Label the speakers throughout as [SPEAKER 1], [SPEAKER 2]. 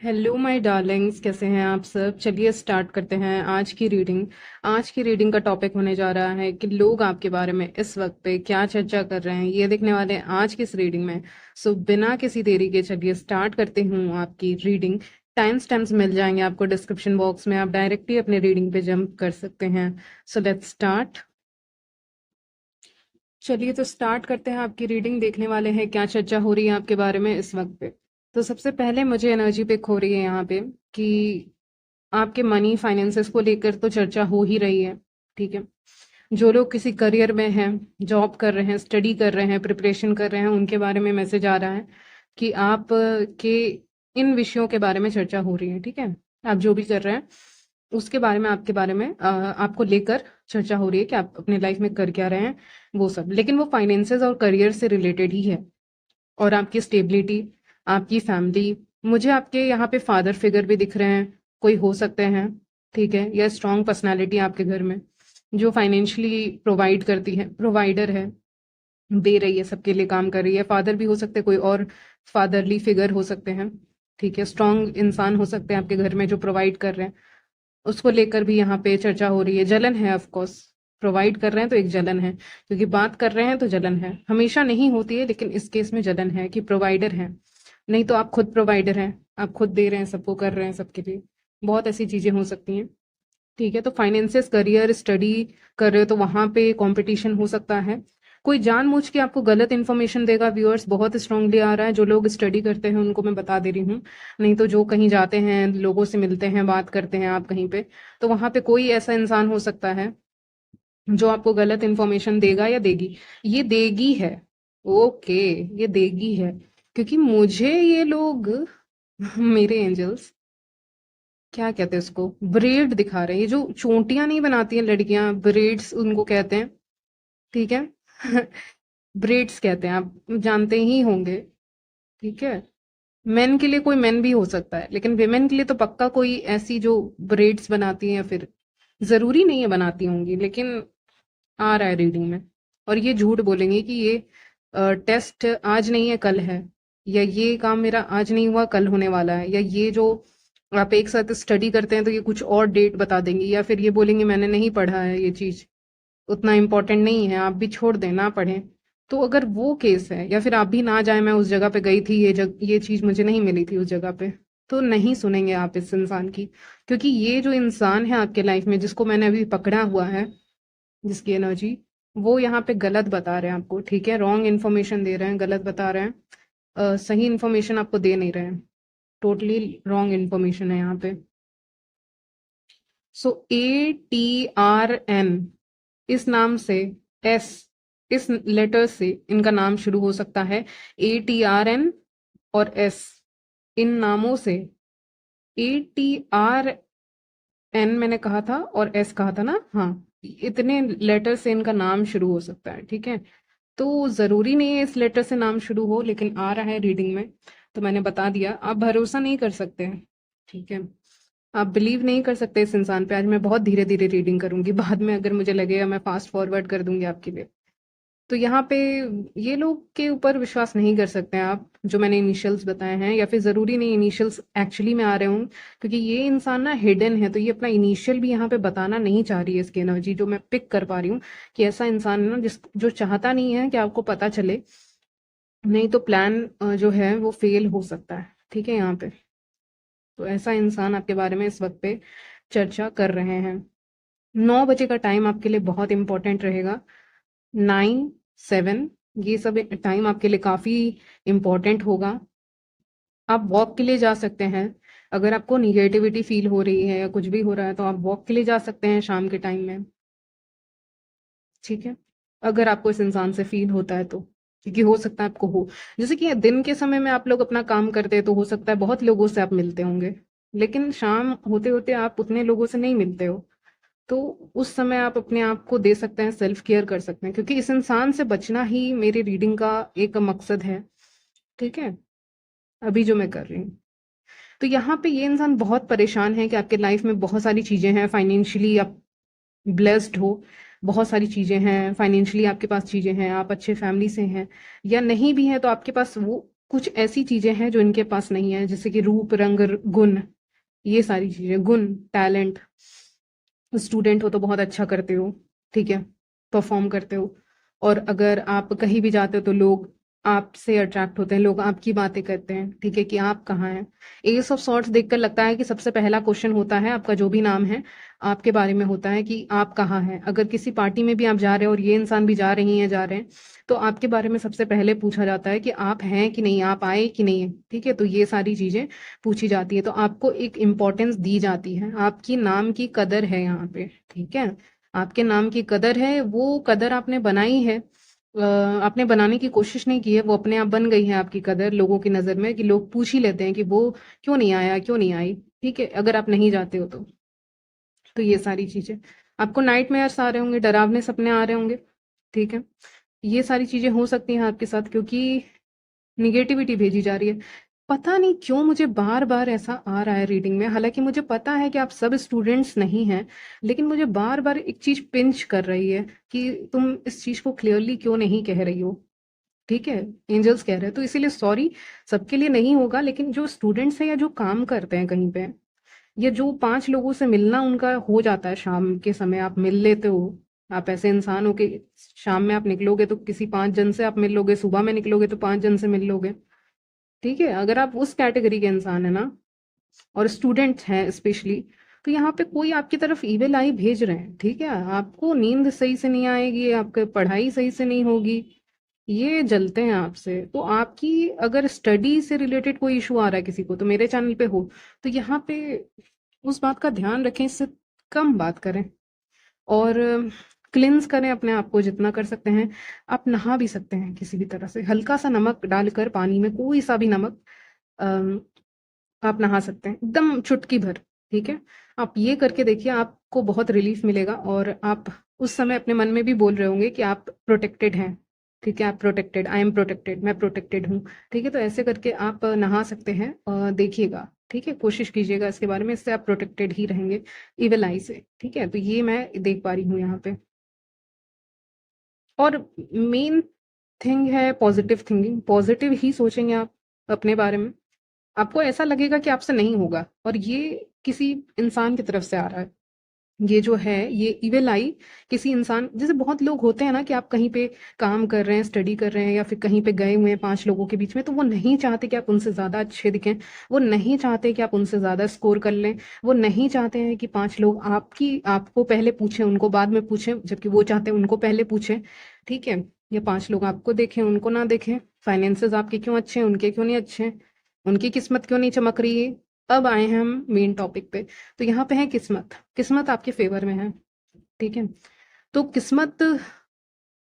[SPEAKER 1] Hello my Darling's, कैसे हैं आप सब। चलिए स्टार्ट करते हैं आज की रीडिंग का टॉपिक होने जा रहा है कि लोग आपके बारे में इस वक्त पे क्या चर्चा कर रहे हैं, ये देखने वाले हैं आज की इस रीडिंग में। सो बिना किसी देरी के चलिए स्टार्ट करते हूँ आपकी रीडिंग। टाइम स्टैम्प्स मिल जाएंगे आपको डिस्क्रिप्शन बॉक्स में, आप डायरेक्टली अपने रीडिंग पे जंप कर सकते हैं। So let's start. चलिए तो स्टार्ट करते हैं आपकी रीडिंग, देखने वाले हैं क्या चर्चा हो रही है आपके बारे में इस वक्त पे। तो सबसे पहले मुझे एनर्जी पिक हो रही है यहाँ पे कि आपके मनी फाइनेंसेस को लेकर तो चर्चा हो ही रही है। ठीक है। जो लोग किसी करियर में हैं, जॉब कर रहे हैं, स्टडी कर रहे हैं, प्रिपरेशन कर रहे हैं, उनके बारे में मैसेज आ रहा है कि आप के इन विषयों के बारे में चर्चा हो रही है। ठीक है। आप जो भी कर रहे हैं उसके बारे में, आपके बारे में आपको लेकर चर्चा हो रही है कि आप अपने लाइफ में कर क्या रहे हैं, वो सब। लेकिन वो फाइनेंसेस और करियर से रिलेटेड ही है। और आपकी स्टेबिलिटी, आपकी फैमिली, मुझे आपके यहाँ पे फादर फिगर भी दिख रहे हैं, कोई हो सकते हैं। ठीक है। या स्ट्रॉन्ग पर्सनालिटी आपके घर में जो फाइनेंशियली प्रोवाइड करती है, प्रोवाइडर है, दे रही है, सबके लिए काम कर रही है। फादर भी हो सकते हैं, कोई और फादरली फिगर हो सकते हैं। ठीक है। स्ट्रॉन्ग इंसान हो सकते हैं आपके घर में जो प्रोवाइड कर रहे हैं, उसको लेकर भी यहाँ पे चर्चा हो रही है। जलन है ऑफ कोर्स, प्रोवाइड कर रहे हैं तो एक जलन है, क्योंकि बात कर रहे हैं तो जलन है। हमेशा नहीं होती है, लेकिन इस केस में जलन है कि प्रोवाइडर है। नहीं तो आप खुद प्रोवाइडर हैं, आप खुद दे रहे हैं, सबको कर रहे हैं, सबके लिए। बहुत ऐसी चीजें हो सकती हैं। ठीक है। तो फाइनेंसेस, करियर, स्टडी कर रहे हो तो वहां पे कंपटीशन हो सकता है। कोई जानबूझ के आपको गलत इन्फॉर्मेशन देगा। व्यूअर्स बहुत स्ट्रांगली आ रहा है, जो लोग स्टडी करते हैं उनको मैं बता दे रही हूँ। नहीं तो जो कहीं जाते हैं, लोगों से मिलते हैं, बात करते हैं आप कहीं पे, तो वहां पे कोई ऐसा इंसान हो सकता है जो आपको गलत इन्फॉर्मेशन देगा या देगी। ये देगी है। ओके। ये देगी है, क्योंकि मुझे ये लोग मेरे एंजल्स क्या कहते हैं उसको, ब्रेड दिखा रहे हैं। ये जो चोटियां नहीं बनाती हैं लड़कियां, ब्रेड्स उनको कहते हैं। ठीक है। ब्रेड्स कहते हैं, आप जानते ही होंगे। ठीक है। मेन के लिए कोई मेन भी हो सकता है, लेकिन विमेन के लिए तो पक्का कोई ऐसी जो ब्रेड्स बनाती हैं, या फिर जरूरी नहीं है बनाती होंगी, लेकिन आ रहा है रीडिंग में। और ये झूठ बोलेंगे कि ये टेस्ट आज नहीं है कल है, या ये काम मेरा आज नहीं हुआ कल होने वाला है, या ये जो आप एक साथ स्टडी करते हैं तो ये कुछ और डेट बता देंगे, या फिर ये बोलेंगे मैंने नहीं पढ़ा है, ये चीज उतना इम्पोर्टेंट नहीं है, आप भी छोड़ दें, ना पढ़ें। तो अगर वो केस है, या फिर आप भी ना जाए, मैं उस जगह पे गई थी, ये चीज मुझे नहीं मिली थी उस जगह पे, तो नहीं सुनेंगे आप इस इंसान की। क्योंकि ये जो इंसान है आपके लाइफ में, जिसको मैंने अभी पकड़ा हुआ है, जिसकी एनर्जी, वो यहाँ पे गलत बता रहे हैं आपको। ठीक है। रॉन्ग इन्फॉर्मेशन दे रहे हैं, गलत बता रहे हैं। सही इन्फॉर्मेशन आपको दे नहीं रहे हैं। टोटली रॉन्ग इन्फॉर्मेशन है यहाँ पे। सो ATRN इस नाम से, एस इस लेटर से इनका नाम शुरू हो सकता है। ATRN और एस, इन नामों से, ATRN मैंने कहा था और एस कहा था ना, हाँ, इतने लेटर से इनका नाम शुरू हो सकता है। ठीक है। तो जरूरी नहीं है इस लेटर से नाम शुरू हो, लेकिन आ रहा है रीडिंग में, तो मैंने बता दिया। आप भरोसा नहीं कर सकते हैं। ठीक है। आप बिलीव नहीं कर सकते इस इंसान पे। आज मैं बहुत धीरे धीरे रीडिंग करूंगी, बाद में अगर मुझे लगेगा मैं फास्ट फॉरवर्ड कर दूंगी आपके लिए। तो यहाँ पे ये लोग के ऊपर विश्वास नहीं कर सकते हैं आप, जो मैंने इनिशियल्स बताए हैं, या फिर जरूरी नहीं इनिशियल्स एक्चुअली में आ रहे हों, क्योंकि ये इंसान ना हिडन है, तो ये अपना इनिशियल भी यहाँ पे बताना नहीं चाह रही है। इसकी एनर्जी जो मैं पिक कर पा रही हूँ, कि ऐसा इंसान है ना जिस जो चाहता नहीं है कि आपको पता चले, नहीं तो प्लान जो है वो फेल हो सकता है। ठीक है। यहाँ पे तो ऐसा इंसान आपके बारे में इस वक्त पे चर्चा कर रहे हैं। 9 बजे का टाइम आपके लिए बहुत इंपॉर्टेंट रहेगा। 9, 7, ये सब टाइम आपके लिए काफी इंपॉर्टेंट होगा। आप वॉक के लिए जा सकते हैं। अगर आपको निगेटिविटी फील हो रही है या कुछ भी हो रहा है, तो आप वॉक के लिए जा सकते हैं शाम के टाइम में। ठीक है। अगर आपको इस इंसान से फील होता है तो, क्योंकि हो सकता है आपको हो, जैसे कि दिन के समय में आप लोग अपना काम करते हैं तो हो सकता है बहुत लोगों से आप मिलते होंगे, लेकिन शाम होते होते आप उतने लोगों से नहीं मिलते हो। तो उस समय आप अपने आप को दे सकते हैं, सेल्फ केयर कर सकते हैं, क्योंकि इस इंसान से बचना ही मेरी रीडिंग का एक मकसद है। ठीक है। अभी जो मैं कर रही हूँ, तो यहाँ पे ये इंसान बहुत परेशान है कि आपके लाइफ में बहुत सारी चीजें हैं, फाइनेंशियली आप ब्लेस्ड हो, बहुत सारी चीजें हैं, फाइनेंशियली आपके पास चीजें हैं, आप अच्छे फैमिली से हैं, या नहीं भी हैं तो आपके पास वो कुछ ऐसी चीजें हैं जो इनके पास नहीं है, जैसे कि रूप, रंग, गुण, ये सारी चीजें। गुण, टैलेंट, स्टूडेंट हो तो बहुत अच्छा करते हो, ठीक है, परफॉर्म करते हो। और अगर आप कहीं भी जाते हो तो लोग आपसे अट्रैक्ट होते हैं, लोग आपकी बातें करते हैं, ठीक है, कि आप कहाँ हैं। एस ऑफ सॉर्ट्स देखकर लगता है कि सबसे पहला क्वेश्चन होता है आपका, जो भी नाम है आपके बारे में होता है कि आप कहाँ हैं। अगर किसी पार्टी में भी आप जा रहे हो और ये इंसान भी जा रही हैं, जा रहे हैं, तो आपके बारे में सबसे पहले पूछा जाता है कि आप हैं कि नहीं, आप आए कि नहीं है, ठीक है। तो ये सारी चीजें पूछी जाती है, तो आपको एक इम्पोर्टेंस दी जाती है, आपकी नाम की कदर है यहाँ पे, ठीक है। आपके नाम की कदर है, वो कदर आपने बनाई है, आपने बनाने की कोशिश नहीं की है, वो अपने आप बन गई है आपकी कदर लोगों की नजर में, कि लोग पूछ ही लेते हैं कि वो क्यों नहीं आया, क्यों नहीं आई, ठीक है, अगर आप नहीं जाते हो तो ये सारी चीजें। आपको नाइटमेयर्स आ रहे होंगे, डरावने सपने आ रहे होंगे, ठीक है। ये सारी चीजें हो सकती हैं आपके साथ, क्योंकि निगेटिविटी भेजी जा रही है। पता नहीं क्यों मुझे बार बार ऐसा आ रहा है रीडिंग में, हालांकि मुझे पता है कि आप सब स्टूडेंट्स नहीं हैं, लेकिन मुझे बार बार एक चीज पिंच कर रही है कि तुम इस चीज को क्लियरली क्यों नहीं कह रही हो, ठीक है। एंजल्स कह रहे हैं, तो इसीलिए सॉरी, सबके लिए नहीं होगा, लेकिन जो स्टूडेंट्स हैं या जो काम करते हैं कहीं पे, या जो 5 लोगों से मिलना उनका हो जाता है, शाम के समय आप मिल लेते हो, आप ऐसे इंसान हो कि शाम में आप निकलोगे तो किसी 5 जन से आप मिल लोगे, सुबह में निकलोगे तो 5 जन से मिल लोगे, ठीक है। अगर आप उस कैटेगरी के इंसान है ना, और स्टूडेंट हैं स्पेशली, तो यहाँ पे कोई आपकी तरफ ईमेल आई भेज रहे हैं, ठीक है। आपको नींद सही से नहीं आएगी, आपकी पढ़ाई सही से नहीं होगी, ये जलते हैं आपसे। तो आपकी अगर स्टडी से रिलेटेड कोई इशू आ रहा है किसी को, तो मेरे चैनल पे हो, तो यहाँ पे उस बात का ध्यान रखें, इससे कम बात करें, और क्लिंस करें अपने आप को जितना कर सकते हैं। आप नहा भी सकते हैं किसी भी तरह से, हल्का सा नमक डालकर पानी में, कोई सा भी नमक, अम, आप नहा सकते हैं एकदम चुटकी भर, ठीक है। आप ये करके देखिए, आपको बहुत रिलीफ मिलेगा, और आप उस समय अपने मन में भी बोल रहे होंगे कि आप प्रोटेक्टेड हैं, ठीक है, आप प्रोटेक्टेड, आई एम प्रोटेक्टेड, मैं प्रोटेक्टेड हूँ, ठीक है। तो ऐसे करके आप नहा सकते हैं, देखिएगा, ठीक है, कोशिश कीजिएगा इसके बारे में, इससे आप प्रोटेक्टेड ही रहेंगे इविल आई से, ठीक है। तो ये मैं देख पा रही हूँ यहाँ पे। और मेन थिंग है पॉजिटिव थिंकिंग, पॉजिटिव ही सोचेंगे आप अपने बारे में, आपको ऐसा लगेगा कि आपसे नहीं होगा, और ये किसी इंसान की तरफ से आ रहा है। ये जो है, ये इविल आई किसी इंसान, जैसे बहुत लोग होते हैं ना कि आप कहीं पे काम कर रहे हैं, स्टडी कर रहे हैं, या फिर कहीं पे गए हुए हैं 5 लोगों के बीच में, तो वो नहीं चाहते कि आप उनसे ज्यादा अच्छे दिखें, वो नहीं चाहते कि आप उनसे ज्यादा स्कोर कर लें, वो नहीं चाहते हैं कि 5 लोग आपको पहले पूछें, उनको बाद में पूछें, जबकि वो चाहते हैं उनको पहले पूछें, ठीक है। या 5 लोग आपको देखें, उनको ना देखें, फाइनेंसेस आपके क्यों अच्छे हैं, उनके क्यों नहीं अच्छे हैं, उनकी किस्मत क्यों नहीं चमक रही है। अब आए हैं हम मेन टॉपिक पे। तो यहाँ पे है किस्मत, किस्मत आपके फेवर में है, ठीक है। तो किस्मत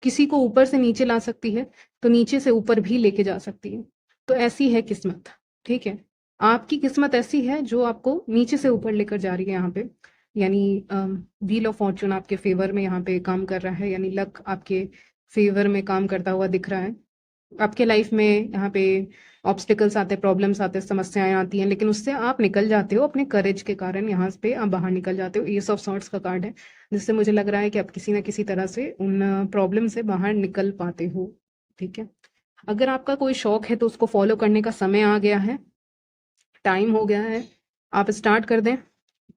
[SPEAKER 1] किसी को ऊपर से नीचे ला सकती है, तो नीचे से ऊपर भी लेके जा सकती है, तो ऐसी है किस्मत, ठीक है। आपकी किस्मत ऐसी है जो आपको नीचे से ऊपर लेकर जा रही है यहाँ पे, यानी व्हील ऑफ फॉर्चून आपके फेवर में यहाँ पे काम कर रहा है, यानी लक आपके फेवर में काम करता हुआ दिख रहा है। आपके लाइफ में यहाँ पे ऑब्स्टिकल्स आते हैं, प्रॉब्लम्स आते हैं, समस्याएं आती हैं, लेकिन उससे आप निकल जाते हो अपने करेज के कारण, यहाँ पे आप बाहर निकल जाते हो। एस ऑफ सॉर्ट्स का कार्ड है, जिससे मुझे लग रहा है कि आप किसी ना किसी तरह से उन प्रॉब्लम से बाहर निकल पाते हो, ठीक है। अगर आपका कोई शौक है तो उसको फॉलो करने का समय आ गया है, टाइम हो गया है, आप स्टार्ट कर दें,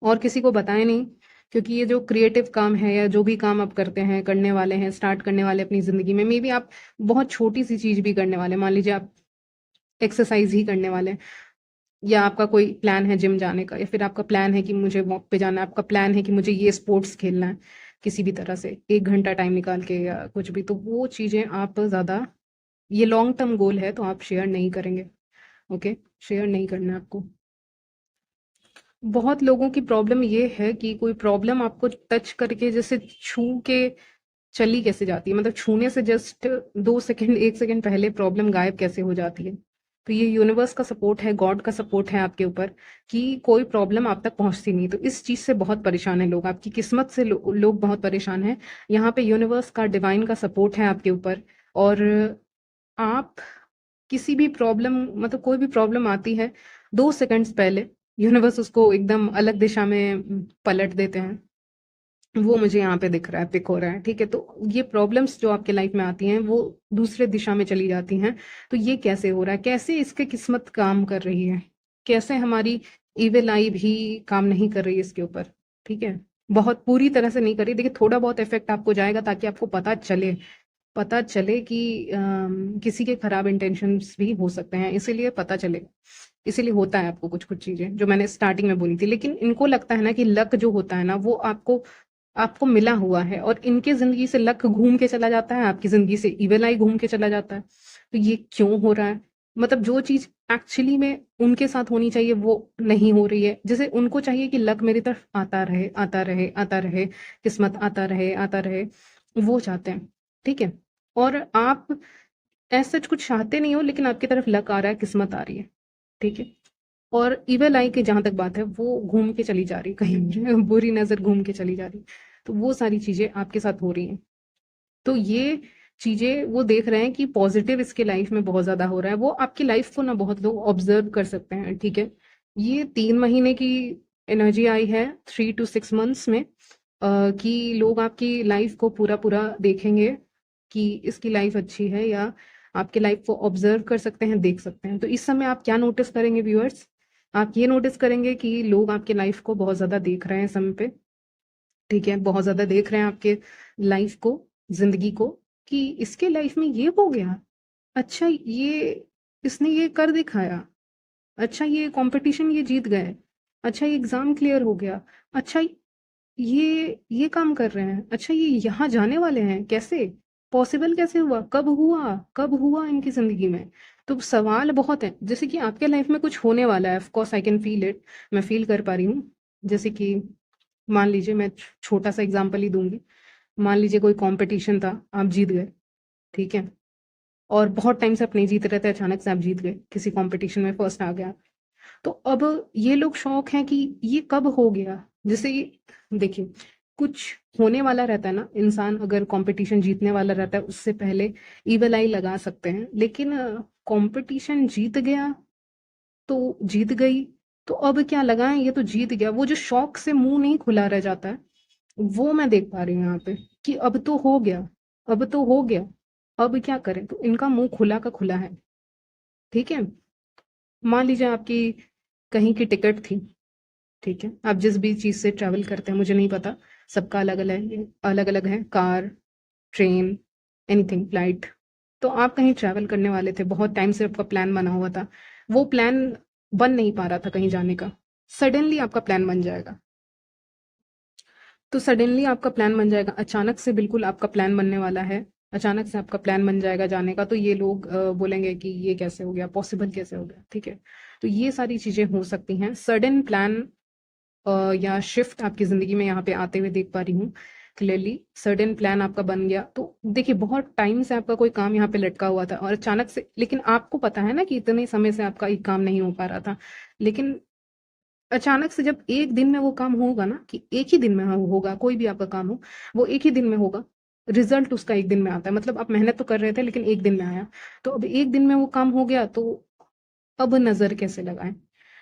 [SPEAKER 1] और किसी को बताएं नहीं, क्योंकि ये जो क्रिएटिव काम है, या जो भी काम आप करते हैं, करने वाले हैं, स्टार्ट करने वाले अपनी जिंदगी में, मे बी आप बहुत छोटी सी चीज भी करने वाले हैं, मान लीजिए आप एक्सरसाइज ही करने वाले हैं, या आपका कोई प्लान है जिम जाने का, या फिर आपका प्लान है कि मुझे वॉक पे जाना है, आपका प्लान है कि मुझे ये स्पोर्ट्स खेलना है, किसी भी तरह से 1 घंटा टाइम निकाल के या कुछ भी, तो वो चीजें आप ज्यादा, ये लॉन्ग टर्म गोल है तो आप शेयर नहीं करेंगे, ओके, शेयर नहीं करना है आपको। बहुत लोगों की प्रॉब्लम ये है कि कोई प्रॉब्लम आपको टच करके, जैसे छू के चली कैसे जाती है, मतलब छूने से जस्ट 2 सेकंड, 1 सेकंड पहले प्रॉब्लम गायब कैसे हो जाती है। तो ये यूनिवर्स का सपोर्ट है, गॉड का सपोर्ट है आपके ऊपर, कि कोई प्रॉब्लम आप तक पहुंचती नहीं। तो इस चीज से बहुत परेशान है लोग, आपकी किस्मत से लोग बहुत परेशान हैं। यहाँ पे यूनिवर्स का, डिवाइन का सपोर्ट है आपके ऊपर, और आप किसी भी प्रॉब्लम, मतलब कोई भी प्रॉब्लम आती है, 2 सेकंड्स पहले यूनिवर्स उसको एकदम अलग दिशा में पलट देते हैं, वो मुझे यहाँ पे दिख रहा है, पिक हो रहा है। ठीक है, तो ये प्रॉब्लम्स जो आपके लाइफ में आती हैं वो दूसरे दिशा में चली जाती हैं। तो ये कैसे हो रहा है, कैसे इसके किस्मत काम कर रही है, कैसे हमारी इविल आई भी काम नहीं कर रही है इसके ऊपर। ठीक है, बहुत पूरी तरह से नहीं कर रही, देखिए थोड़ा बहुत इफेक्ट आपको जाएगा ताकि आपको पता चले कि किसी के खराब इंटेंशंस भी हो सकते हैं, इसीलिए पता चले, इसीलिए होता है आपको कुछ कुछ चीजें जो मैंने स्टार्टिंग में बोली थी। लेकिन इनको लगता है ना कि लक जो होता है ना वो आपको आपको मिला हुआ है, और इनके जिंदगी से लक घूम के चला जाता है, आपकी जिंदगी से इविल आई घूम के चला जाता है। तो ये क्यों हो रहा है, मतलब जो चीज एक्चुअली में उनके साथ होनी चाहिए वो नहीं हो रही है। जैसे उनको चाहिए कि लक मेरी तरफ आता रहे आता रहे आता रहे, किस्मत आता रहे, वो चाहते हैं। ठीक है, और आप ऐसा कुछ चाहते नहीं हो, लेकिन आपकी तरफ लक आ रहा है, किस्मत आ रही है। ठीक है, और इविल आई की जहां तक बात है वो घूम के चली जा रही है कहीं बुरी नजर घूम के चली जा रही है। तो वो सारी चीजें आपके साथ हो रही हैं। तो ये चीजें वो देख रहे हैं कि पॉजिटिव इसके लाइफ में बहुत ज्यादा हो रहा है, वो आपकी लाइफ को ना बहुत लोग ऑब्जर्व कर सकते हैं। ठीक है, ये 3 महीने की एनर्जी आई है, 3 to 6 months में, कि लोग आपकी लाइफ को पूरा पूरा देखेंगे कि इसकी लाइफ अच्छी है, या आपके लाइफ को ऑब्जर्व कर सकते हैं, देख सकते हैं। तो इस समय आप क्या नोटिस करेंगे व्यूअर्स, आप ये नोटिस करेंगे कि लोग आपके लाइफ को बहुत ज्यादा देख रहे हैं इस समय पे। ठीक है, बहुत ज्यादा देख रहे हैं आपके लाइफ को, जिंदगी को, कि इसके लाइफ में ये हो गया, अच्छा ये इसने ये कर दिखाया, अच्छा ये कंपटीशन ये जीत गए, अच्छा ये एग्जाम क्लियर हो गया, अच्छा ये काम कर रहे हैं, अच्छा ये यहाँ जाने वाले हैं, कैसे पॉसिबल, कैसे हुआ, कब हुआ इनकी जिंदगी में। तो सवाल बहुत है, जैसे कि आपके लाइफ में कुछ होने वाला है, of course I can feel it, मैं फील कर पा रही हूँ। जैसे कि मान लीजिए, मैं छोटा सा एग्जांपल ही दूंगी, मान लीजिए कोई कंपटीशन था, आप जीत गए। ठीक है, और बहुत टाइम से आप नहीं जीत रहे थे, अचानक से आप जीत गए, किसी कंपटीशन में फर्स्ट आ गया। तो अब ये लोग शौक हैं कि ये कब हो गया। जैसे देखिए, कुछ होने वाला रहता है ना, इंसान अगर कंपटीशन जीतने वाला रहता है उससे पहले ईवल आई लगा सकते हैं, लेकिन कंपटीशन जीत गया तो जीत गई, तो अब क्या लगाएं, ये तो जीत गया, वो जो शौक से मुंह नहीं खुला रह जाता है, वो मैं देख पा रही हूँ यहाँ पे, कि अब तो हो गया, अब तो हो गया, अब क्या करें। तो इनका मुंह खुला का खुला है। ठीक है, मान लीजिए आपकी कहीं की टिकट थी। ठीक है, आप जिस भी चीज से ट्रैवल करते हैं मुझे नहीं पता, सबका अलग अलग अलग अलग है, कार, ट्रेन, एनीथिंग, फ्लाइट। तो आप कहीं ट्रैवल करने वाले थे, बहुत टाइम से आपका प्लान बना हुआ था, वो प्लान बन नहीं पा रहा था कहीं जाने का, सडनली आपका प्लान बन जाएगा। तो सडनली आपका प्लान बन जाएगा, अचानक से बिल्कुल आपका प्लान बनने वाला है, अचानक से आपका प्लान बन जाएगा जाने का। तो ये लोग बोलेंगे कि ये कैसे हो गया, पॉसिबल कैसे हो गया। ठीक है, तो ये सारी चीजें हो सकती हैं, सडन प्लान या शिफ्ट आपकी जिंदगी में यहाँ पे आते हुए देख पा रही हूँ क्लियरली। सडन प्लान आपका बन गया, तो देखिए बहुत टाइम से आपका कोई काम यहाँ पे लटका हुआ था और अचानक से, लेकिन आपको पता है ना कि इतने समय से आपका एक काम नहीं हो पा रहा था, लेकिन अचानक से जब एक दिन में वो काम होगा ना, कि एक ही दिन में होगा, कोई भी आपका काम हो वो एक ही दिन में होगा, रिजल्ट उसका एक दिन में आता है, मतलब आप मेहनत तो कर रहे थे लेकिन एक दिन में आया। तो अब एक दिन में वो काम हो गया, तो अब नजर कैसे लगाएं।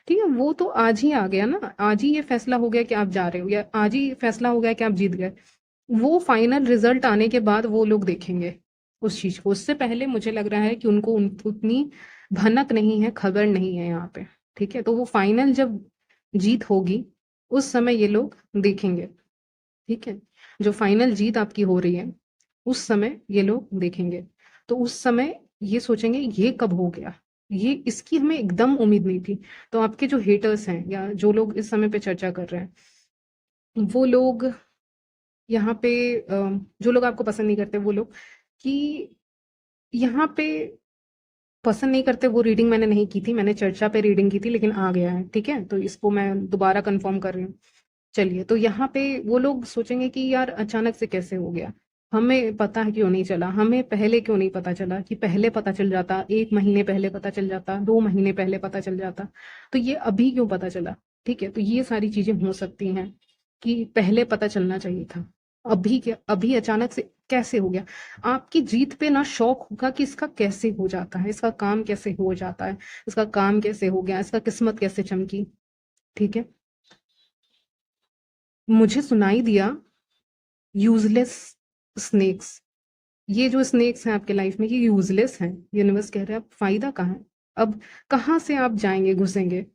[SPEAKER 1] ठीक है, वो तो आज ही आ गया ना, आज ही ये फैसला हो गया कि आप जा रहे हो, या आज ही फैसला हो गया कि आप जीत गए। वो फाइनल रिजल्ट आने के बाद वो लोग देखेंगे उस चीज को, उससे पहले मुझे लग रहा है कि उनको उतनी भनक नहीं है, खबर नहीं है यहाँ पे। ठीक है, तो वो फाइनल जब जीत होगी उस समय ये लोग देखेंगे। ठीक है, जो फाइनल जीत आपकी हो रही है उस समय ये लोग देखेंगे, तो उस समय ये सोचेंगे ये कब हो गया, ये इसकी हमें एकदम उम्मीद नहीं थी। तो आपके जो हेटर्स हैं या जो लोग इस समय पे चर्चा कर रहे हैं, वो लोग यहाँ पे जो लोग आपको पसंद नहीं करते, वो लोग कि यहाँ पे पसंद नहीं करते, वो रीडिंग मैंने नहीं की थी, मैंने चर्चा पे रीडिंग की थी, लेकिन आ गया है। ठीक है, तो इसको मैं दोबारा कंफर्म कर रही हूँ। चलिए, तो यहाँ पे वो लोग सोचेंगे कि यार अचानक से कैसे हो गया, हमें पता है क्यों नहीं चला, हमें पहले क्यों नहीं पता चला, कि पहले पता चल जाता, 1 महीने पहले पता चल जाता, 2 महीने पहले पता चल जाता, तो ये अभी क्यों पता चला। ठीक है, तो ये सारी चीजें हो सकती हैं कि पहले पता चलना चाहिए था, अभी क्या, अभी अचानक से कैसे हो गया। आपकी जीत पे ना शौक होगा कि इसका कैसे हो जाता है, इसका काम कैसे हो जाता है, इसका काम कैसे हो गया, इसका किस्मत कैसे चमकी। ठीक है, मुझे सुनाई दिया, यूजलेस स्नेक्स। ये जो स्नेक्स हैं आपके लाइफ में ये यूजलेस हैं। यूनिवर्स कह रहा है अब फायदा कहाँ है, अब कहाँ से आप जाएंगे घुसेंगे,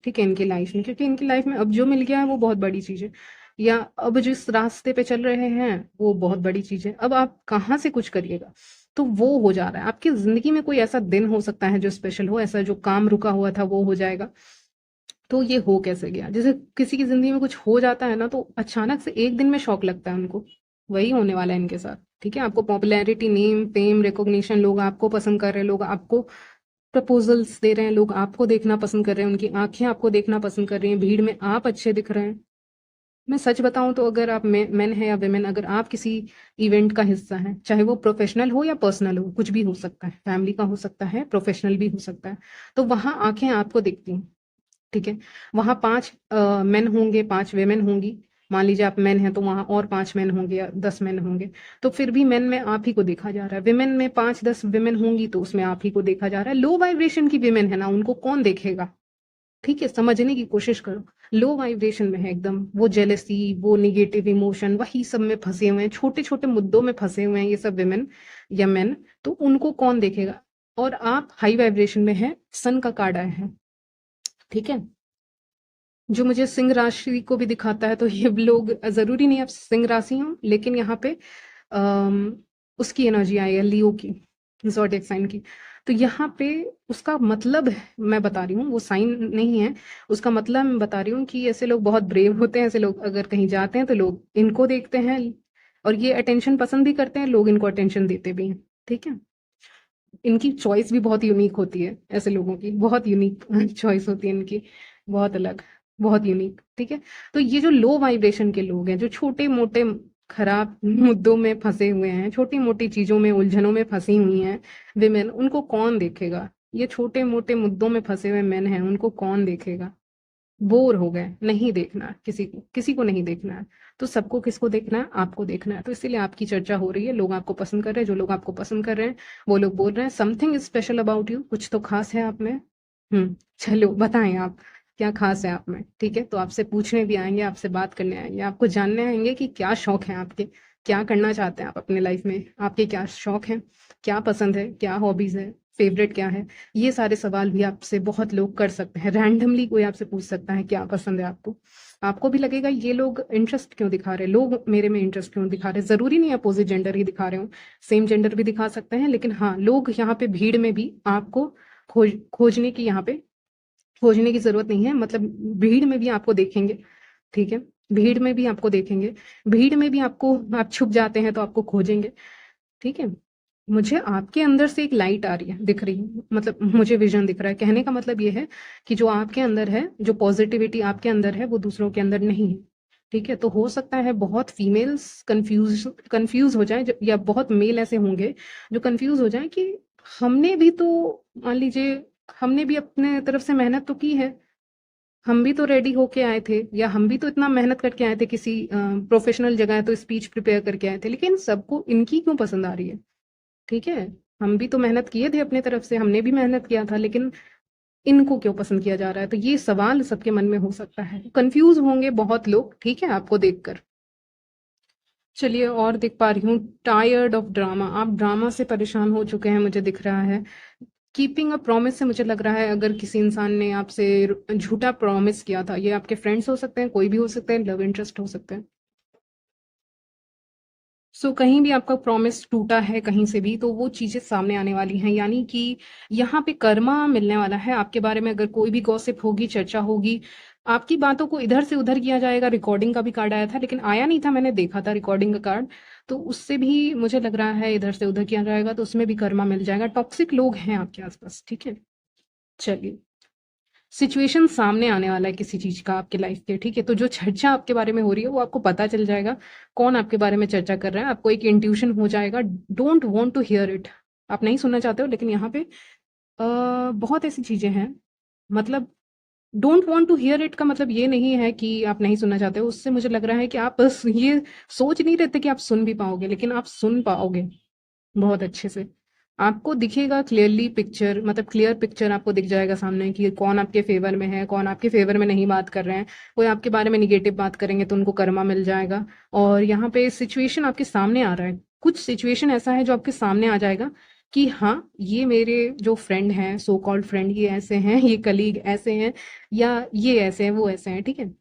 [SPEAKER 1] ठीक है, इनकी लाइफ में, क्योंकि इनकी लाइफ में अब जो मिल गया है वो बहुत बड़ी चीज है, या अब जिस रास्ते पे चल रहे हैं वो बहुत बड़ी चीज है। अब आप कहाँ से कुछ करिएगा, तो वो हो जा रहा है। आपकी जिंदगी में कोई ऐसा दिन हो सकता है जो स्पेशल हो, ऐसा जो काम रुका हुआ था वो हो जाएगा। तो ये हो कैसे गया, जैसे किसी की जिंदगी में कुछ हो जाता है ना तो अचानक से एक दिन में शौक लगता है उनको, वही होने वाला है इनके साथ। ठीक है, आपको पॉपुलैरिटी, नेम, फेम, रिकॉग्निशन, लोग आपको पसंद कर रहे हैं, लोग आपको प्रपोजल्स दे रहे हैं, लोग आपको देखना पसंद कर रहे हैं, उनकी आंखें आपको देखना पसंद कर रही हैं, भीड़ में आप अच्छे दिख रहे हैं। मैं सच बताऊं तो अगर आप मेन है या वेमेन, अगर आप किसी इवेंट का हिस्सा हैं, चाहे वो प्रोफेशनल हो या पर्सनल हो, कुछ भी हो सकता है, फैमिली का हो सकता है, प्रोफेशनल भी हो सकता है, तो वहां आंखें आपको दिखती हैं। ठीक है, वहां 5 मेन होंगे, 5 वेमेन होंगी। मान लीजिए आप मेन हैं तो वहां और 5 मेन होंगे या 10 मेन होंगे, तो फिर भी मेन में आप ही को देखा जा रहा है। विमेन में 5-10 विमेन होंगी तो उसमें आप ही को देखा जा रहा है। लो वाइब्रेशन की विमेन है ना, उनको कौन देखेगा। ठीक है, समझने की कोशिश करो। लो वाइब्रेशन में है एकदम, वो जेलेसी, वो निगेटिव इमोशन, वही सब में फंसे हुए हैं, छोटे छोटे मुद्दों में फंसे हुए हैं ये सब विमेन या मेन, तो उनको कौन देखेगा। और आप हाई वाइब्रेशन में है, सन का कार्ड आया है। ठीक है, जो मुझे सिंह राशि को भी दिखाता है, तो ये लोग, जरूरी नहीं आप सिंह राशि हो, लेकिन यहाँ पे अम, उसकी एनर्जी आई है, लियो की, ज़ोडिएक साइन की। तो यहाँ पे उसका मतलब मैं बता रही हूँ, वो साइन नहीं है, उसका मतलब मैं बता रही हूँ कि ऐसे लोग बहुत ब्रेव होते हैं। ऐसे लोग अगर कहीं जाते हैं तो लोग इनको देखते हैं, और ये अटेंशन पसंद भी करते हैं, लोग इनको अटेंशन देते भी हैं। ठीक है, इनकी चॉइस भी बहुत यूनिक होती है, ऐसे लोगों की बहुत यूनिक चॉइस होती है इनकी, बहुत अलग, बहुत यूनिक। ठीक है, तो ये जो लो वाइब्रेशन के लोग हैं, जो छोटे मोटे खराब मुद्दों में फंसे हुए हैं, छोटी मोटी चीजों में, उलझनों में फंसी हुई हैं विमेन, उनको कौन देखेगा। ये छोटे मोटे मुद्दों में फंसे हुए मेन हैं, उनको कौन देखेगा। बोर हो गए, नहीं देखना है किसी को, किसी को नहीं देखना है। तो सबको किसको देखना है, आपको देखना है। तो इसीलिए आपकी चर्चा हो रही है, लोग आपको पसंद कर रहे हैं। जो लोग आपको पसंद कर रहे हैं वो लोग बोल रहे हैं समथिंग स्पेशल अबाउट यू, कुछ तो खास है आप में। चलो बताएं आप, क्या खास है आप में। ठीक है, तो आपसे पूछने भी आएंगे, आपसे बात करने आएंगे, आपको जानने आएंगे कि क्या शौक है आपके, क्या करना चाहते हैं आप अपने लाइफ में, आपके क्या शौक हैं, क्या पसंद है, क्या हॉबीज है, फेवरेट क्या है। ये सारे सवाल भी आपसे बहुत लोग कर सकते हैं। रैंडमली कोई आपसे पूछ सकता है क्या पसंद है आपको। आपको भी लगेगा ये लोग इंटरेस्ट क्यों दिखा रहे हैं, लोग मेरे में इंटरेस्ट क्यों दिखा रहे हैं। जरूरी नहीं अपोजिट जेंडर ही दिखा रहे हो, सेम जेंडर भी दिखा सकते हैं, लेकिन हाँ, लोग यहाँ पे भीड़ में भी आपको खोजने की, यहाँ पे खोजने की जरूरत नहीं है, मतलब भीड़ में भी आपको देखेंगे। ठीक है, भीड़ में भी आपको देखेंगे, भीड़ में भी आपको, आप छुप जाते हैं तो आपको खोजेंगे। ठीक है, मुझे आपके अंदर से एक लाइट आ रही है, दिख रही है, मतलब मुझे विजन दिख रहा है। कहने का मतलब ये है कि जो आपके अंदर है, जो पॉजिटिविटी आपके अंदर है, वो दूसरों के अंदर नहीं है। ठीक है, तो हो सकता है बहुत फीमेल्स कंफ्यूज कंफ्यूज हो जाए, या बहुत मेल ऐसे होंगे जो कंफ्यूज हो जाए कि हमने भी तो, मान लीजिए, हमने भी अपने तरफ से मेहनत तो की है, हम भी तो रेडी होके आए थे, या हम भी तो इतना मेहनत करके आए थे, किसी प्रोफेशनल जगह है तो स्पीच प्रिपेयर करके आए थे, लेकिन सबको इनकी क्यों पसंद आ रही है। ठीक है, हम भी तो मेहनत किए थे अपने तरफ से, हमने भी मेहनत किया था, लेकिन इनको क्यों पसंद किया जा रहा है। तो ये सवाल सबके मन में हो सकता है, कंफ्यूज होंगे बहुत लोग, ठीक है, आपको देखकर। चलिए, और देख पा रही हूँ, टायर्ड ऑफ ड्रामा, आप ड्रामा से परेशान हो चुके हैं, मुझे दिख रहा है। कीपिंग अ प्रॉमिस से मुझे लग रहा है, अगर किसी इंसान ने आपसे झूठा प्रॉमिस किया था, ये आपके फ्रेंड्स हो सकते हैं, कोई भी हो सकते हैं, लव इंटरेस्ट हो सकते हैं। सो कहीं भी आपका प्रॉमिस टूटा है कहीं से भी, तो वो चीजें सामने आने वाली हैं, यानी कि यहाँ पे कर्मा मिलने वाला है आपके बारे में। अगर कोई भी गॉसिप होगी, चर्चा होगी, आपकी बातों को इधर से उधर किया जाएगा। रिकॉर्डिंग का भी कार्ड आया था, लेकिन आया नहीं था, मैंने देखा था रिकॉर्डिंग का कार्ड, तो उससे भी मुझे लग रहा है इधर से उधर किया जाएगा, तो उसमें भी कर्मा मिल जाएगा। टॉक्सिक लोग हैं आपके आसपास। ठीक है, चलिए, सिचुएशन सामने आने वाला है किसी चीज का आपके लाइफ के। ठीक है, तो जो चर्चा आपके बारे में हो रही है वो आपको पता चल जाएगा, कौन आपके बारे में चर्चा कर रहा है, आपको एक इंट्यूशन हो जाएगा। Don't want to hear it, आप नहीं सुनना चाहते हो, लेकिन यहाँ पे बहुत ऐसी चीजें हैं, मतलब don't want to hear it का मतलब ये नहीं है कि आप नहीं सुनना चाहते हो। उससे मुझे लग रहा है कि आप बस ये सोच नहीं रहते कि आप सुन भी पाओगे, लेकिन आप सुन पाओगे बहुत अच्छे से। आपको दिखेगा क्लियरली पिक्चर, मतलब क्लियर पिक्चर आपको दिख जाएगा सामने कि कौन आपके फेवर में है, कौन आपके फेवर में नहीं बात कर रहे हैं। कोई आपके बारे में निगेटिव बात करेंगे तो उनको कर्मा मिल जाएगा। और यहाँ पे सिचुएशन आपके सामने आ रहा है, कुछ सिचुएशन ऐसा है जो आपके सामने आ जाएगा कि हाँ, ये मेरे जो फ्रेंड हैं, सो कॉल्ड फ्रेंड, ये ऐसे हैं, ये कलीग ऐसे हैं, या ये ऐसे हैं, वो ऐसे हैं, ठीक है।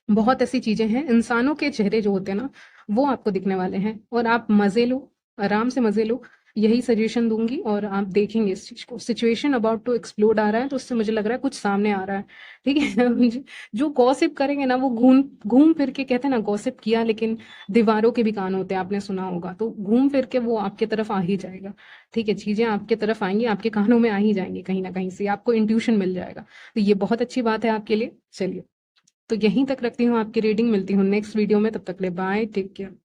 [SPEAKER 1] बहुत ऐसी चीजें हैं, इंसानों के चेहरे जो होते हैं ना, वो आपको दिखने वाले हैं, और आप मजे लो, आराम से मजे लो। यही सजेशन दूंगी, और आप देखेंगे इस चीज को। सिचुएशन अबाउट टू एक्सप्लोड आ रहा है, तो उससे मुझे लग रहा है कुछ सामने आ रहा है, ठीक है। जो गॉसिप करेंगे ना, वो घूम घूम फिर के, कहते हैं ना, गॉसिप किया लेकिन दीवारों के भी कान होते हैं, आपने सुना होगा, तो घूम फिर के वो आपके तरफ आ ही जाएगा, ठीक है। चीजें आपके तरफ आएंगी, आपके कानों में आ ही जाएंगी, कहीं ना कहीं से आपको इंट्यूशन मिल जाएगा। तो ये बहुत अच्छी बात है आपके लिए। चलिए, तो यहीं तक रखती हूँ आपकी रीडिंग। मिलती हूँ नेक्स्ट वीडियो में, तब तक ले बाय, टेक केयर।